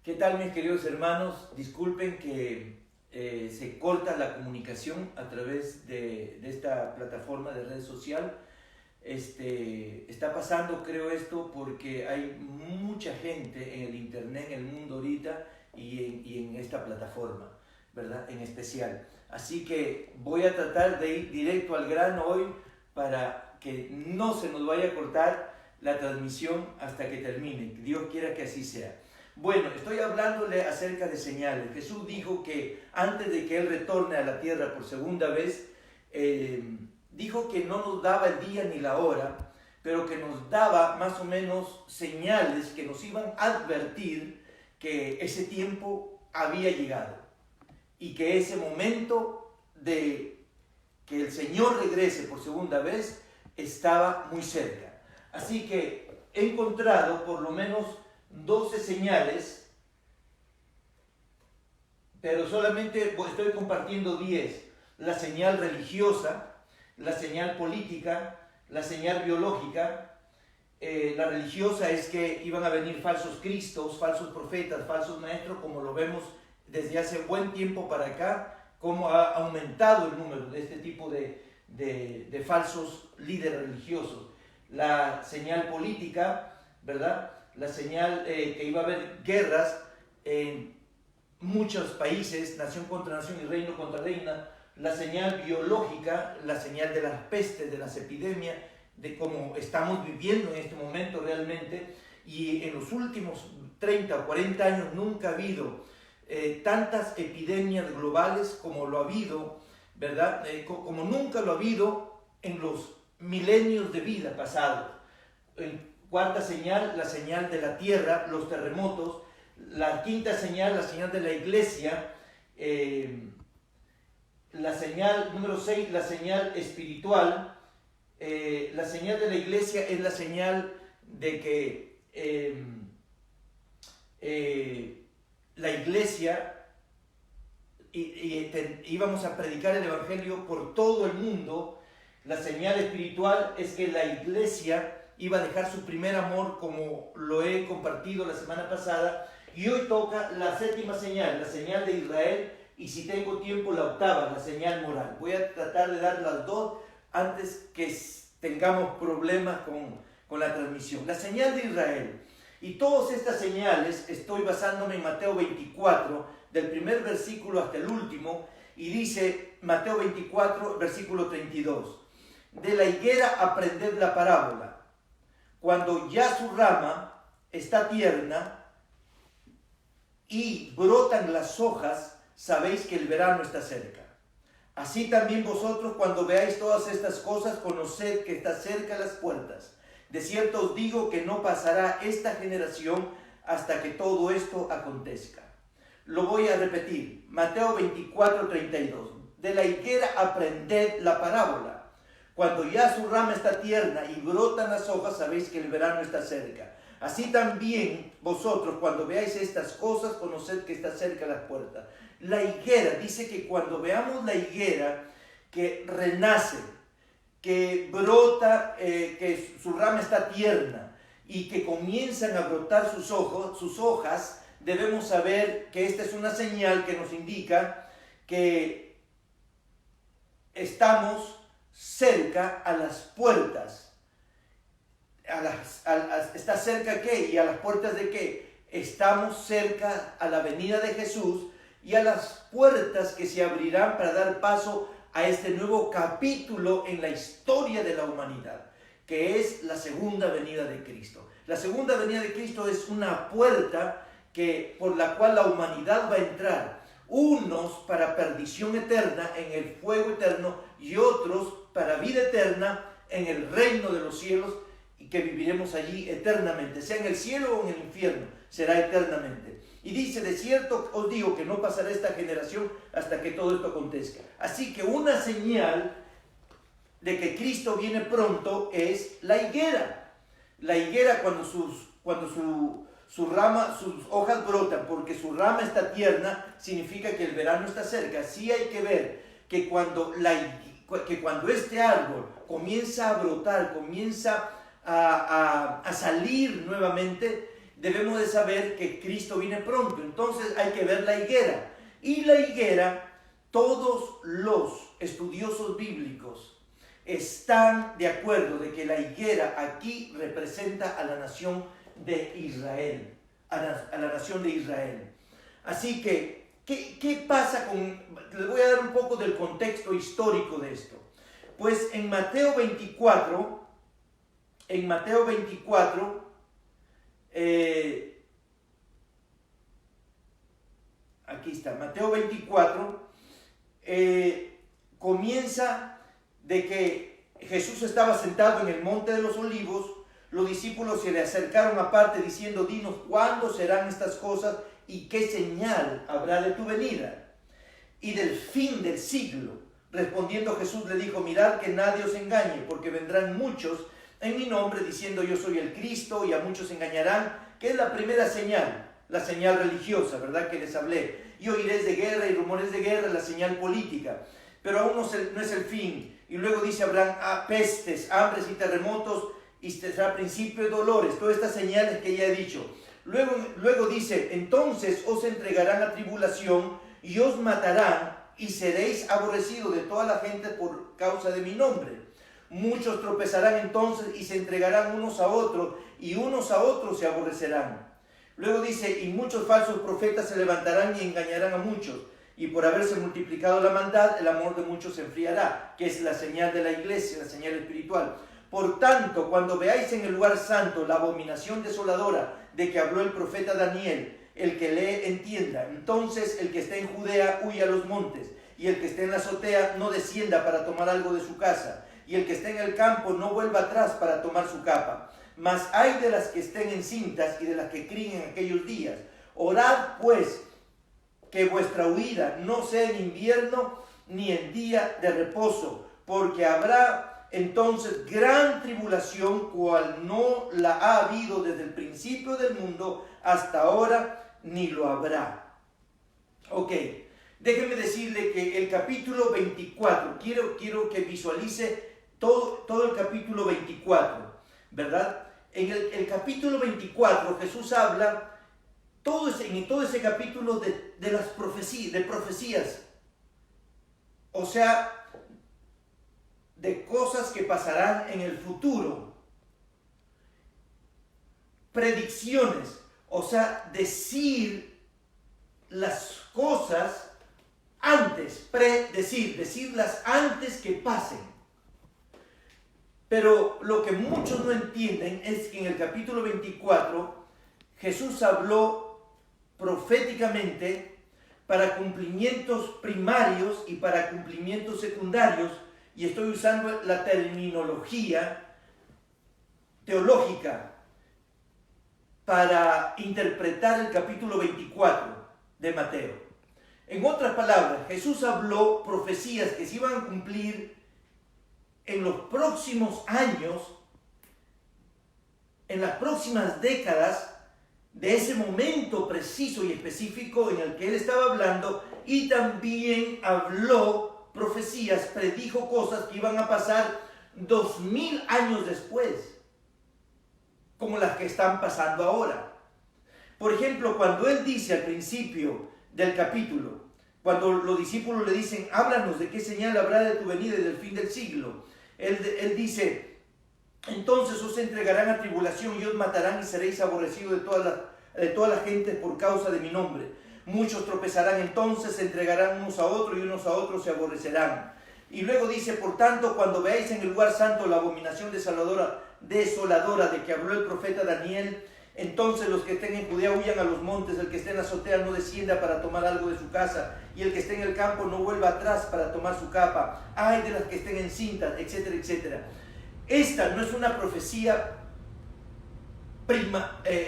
¿Qué tal, mis queridos hermanos? Disculpen que se corta la comunicación a través de esta plataforma de red social. Está pasando, creo, esto porque hay mucha gente en el internet, en el mundo ahorita y en esta plataforma, ¿verdad? En especial. Así que voy a tratar de ir directo al grano hoy para que no se nos vaya a cortar la transmisión hasta que termine. Dios quiera que así sea. Bueno, estoy hablándole acerca de señales. Jesús dijo que antes de que Él retorne a la tierra por segunda vez, dijo que no nos daba el día ni la hora, pero que nos daba más o menos señales que nos iban a advertir que ese tiempo había llegado y que ese momento de que el Señor regrese por segunda vez estaba muy cerca. Así que he encontrado por lo menos 12 señales, pero solamente estoy compartiendo 10. La señal religiosa, la señal política, la señal biológica. La religiosa es que iban a venir falsos cristos, falsos profetas, falsos maestros, como lo vemos desde hace buen tiempo para acá, cómo ha aumentado el número de este tipo de falsos líderes religiosos. La señal política, ¿verdad? La señal que iba a haber guerras en muchos países, nación contra nación y reino contra reina. La señal biológica, la señal de las pestes, de las epidemias, de cómo estamos viviendo en este momento realmente. Y en los últimos 30 o 40 años nunca ha habido tantas epidemias globales como lo ha habido, ¿verdad? Como nunca lo ha habido en los milenios de vida pasados. Cuarta señal, la señal de la tierra, los terremotos. La quinta señal, la señal de la iglesia. La señal número 6, la señal espiritual. La señal de la iglesia es la señal de que la iglesia íbamos a predicar el evangelio por todo el mundo. La señal espiritual es que la iglesia iba a dejar su primer amor, como lo he compartido la semana pasada, y hoy toca la séptima señal, la señal de Israel, y si tengo tiempo la octava, la señal moral. Voy a tratar de dar las dos antes que tengamos problemas con la transmisión. La señal de Israel. Y todas estas señales estoy basándome en Mateo 24, del primer versículo hasta el último, y dice Mateo 24, versículo 32. De la higuera aprended la parábola. Cuando ya su rama está tierna y brotan las hojas, sabéis que el verano está cerca. Así también vosotros, cuando veáis todas estas cosas, conoced que está cerca las puertas. De cierto os digo que no pasará esta generación hasta que todo esto acontezca. Lo voy a repetir. Mateo 24, 32. De la higuera aprended la parábola. Cuando ya su rama está tierna y brotan las hojas, sabéis que el verano está cerca. Así también vosotros, cuando veáis estas cosas, conoced que está cerca las puertas. La higuera, dice que cuando veamos la higuera que renace, que brota, que su rama está tierna y que comienzan a brotar sus hojas, debemos saber que esta es una señal que nos indica que estamos cerca a las puertas. ¿Está cerca qué? ¿Y a las puertas de qué? Estamos cerca a la venida de Jesús y a las puertas que se abrirán para dar paso a este nuevo capítulo en la historia de la humanidad, que es la segunda venida de Cristo. La segunda venida de Cristo es una puerta por la cual la humanidad va a entrar. Unos para perdición eterna en el fuego eterno y otros para vida eterna en el reino de los cielos, y que viviremos allí eternamente, sea en el cielo o en el infierno, será eternamente. Y dice, de cierto os digo que no pasará esta generación hasta que todo esto acontezca. Así que una señal de que Cristo viene pronto es la higuera. La higuera cuando sus hojas brotan, porque su rama está tierna, significa que el verano está cerca. Sí hay que ver que cuando este árbol comienza a brotar, comienza a salir nuevamente, debemos de saber que Cristo viene pronto. Entonces hay que ver la higuera. Y la higuera, todos los estudiosos bíblicos están de acuerdo de que la higuera aquí representa a la nación de Israel, a la nación de Israel. Así que, ¿qué pasa con...? Les voy a dar un poco del contexto histórico de esto. Pues en Mateo 24, aquí está, Mateo 24, comienza de que Jesús estaba sentado en el monte de los olivos, los discípulos se le acercaron aparte diciendo, dinos, ¿cuándo serán estas cosas y qué señal habrá de tu venida y del fin del siglo? Respondiendo Jesús le dijo, mirad que nadie os engañe, porque vendrán muchos en mi nombre diciendo yo soy el Cristo, y a muchos engañarán, que es la primera señal, la señal religiosa, ¿verdad? Que les hablé. Y oiréis de guerra y rumores de guerra, la señal política, pero aún no es el fin. Y luego dice, habrán pestes, hambres y terremotos, y será principio de dolores, todas estas señales que ya he dicho. Luego dice, entonces os entregarán a tribulación y os matarán, y seréis aborrecidos de toda la gente por causa de mi nombre. Muchos tropezarán entonces y se entregarán unos a otros, y unos a otros se aborrecerán. Luego dice, y muchos falsos profetas se levantarán y engañarán a muchos, y por haberse multiplicado la maldad, el amor de muchos se enfriará, que es la señal de la iglesia, la señal espiritual. Por tanto, cuando veáis en el lugar santo la abominación desoladora de que habló el profeta Daniel, el que lee entienda. Entonces el que esté en Judea huya a los montes, y el que esté en la azotea no descienda para tomar algo de su casa, y el que esté en el campo no vuelva atrás para tomar su capa. Mas hay de las que estén encintas y de las que críen en aquellos días. Orad pues que vuestra huida no sea en invierno ni en día de reposo, porque habrá entonces gran tribulación, cual no la ha habido desde el principio del mundo hasta ahora, ni lo habrá. Ok, déjenme decirle que el capítulo 24, quiero que visualice todo el capítulo 24, ¿verdad? En el capítulo 24 Jesús habla en todo ese capítulo de las profecías, o sea, de cosas que pasarán en el futuro, predicciones, o sea, decir las cosas antes, decirlas antes que pasen. Pero lo que muchos no entienden es que en el capítulo 24 Jesús habló proféticamente para cumplimientos primarios y para cumplimientos secundarios, y estoy usando la terminología teológica para interpretar el capítulo 24 de Mateo. En otras palabras, Jesús habló profecías que se iban a cumplir en los próximos años, en las próximas décadas, de ese momento preciso y específico en el que él estaba hablando, y también habló profecías, predijo cosas que iban a pasar 2000 años después, como las que están pasando ahora. Por ejemplo, cuando él dice al principio del capítulo, cuando los discípulos le dicen, háblanos de qué señal habrá de tu venida y del fin del siglo, él dice, entonces os entregarán a tribulación y os matarán y seréis aborrecidos de toda la gente por causa de mi nombre. Muchos tropezarán entonces, se entregarán unos a otros y unos a otros se aborrecerán. Y luego dice, por tanto, cuando veáis en el lugar santo la abominación desoladora de que habló el profeta Daniel, entonces los que estén en Judea huyan a los montes, el que esté en la azotea no descienda para tomar algo de su casa, y el que esté en el campo no vuelva atrás para tomar su capa. Ay de las que estén encintas, etcétera, etcétera. Esta no es una profecía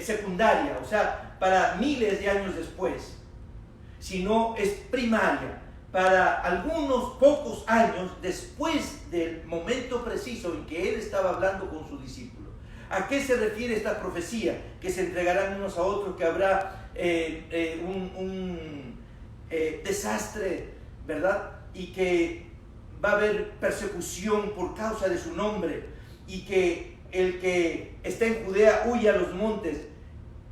secundaria, o sea, para miles de años después, sino es primaria, para algunos pocos años después del momento preciso en que él estaba hablando con sus discípulos. ¿A qué se refiere esta profecía? Que se entregarán unos a otros, que habrá un desastre, ¿verdad? Y que va a haber persecución por causa de su nombre, y que el que esté en Judea huya a los montes.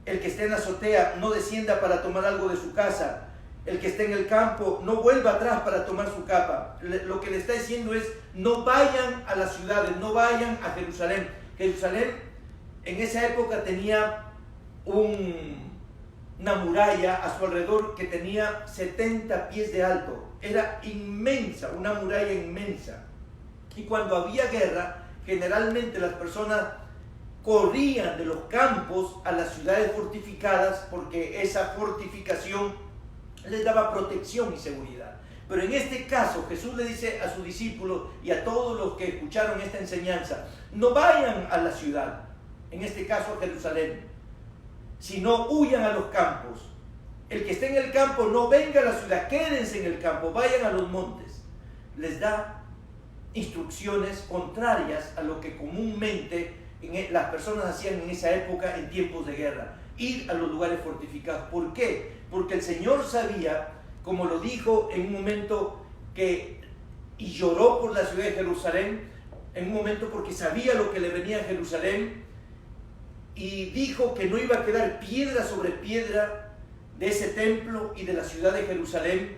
el que esté en la azotea no descienda para tomar algo de su casa, el que esté en el campo no vuelva atrás para tomar su capa. Lo que le está diciendo es, no vayan a las ciudades, no vayan a Jerusalén. Jerusalén en esa época tenía una muralla a su alrededor que tenía 70 pies de alto. Era inmensa, una muralla inmensa. Y cuando había guerra, generalmente las personas corrían de los campos a las ciudades fortificadas porque esa fortificación les daba protección y seguridad. Pero en este caso Jesús le dice a sus discípulos y a todos los que escucharon esta enseñanza, no vayan a la ciudad, en este caso a Jerusalén, sino huyan a los campos. El que esté en el campo no venga a la ciudad, quédense en el campo, vayan a los montes. Les da instrucciones contrarias a lo que comúnmente las personas hacían en esa época en tiempos de guerra, ir a los lugares fortificados. ¿Por qué? Porque el Señor sabía, como lo dijo en un momento y lloró por la ciudad de Jerusalén, en un momento porque sabía lo que le venía a Jerusalén, y dijo que no iba a quedar piedra sobre piedra de ese templo y de la ciudad de Jerusalén,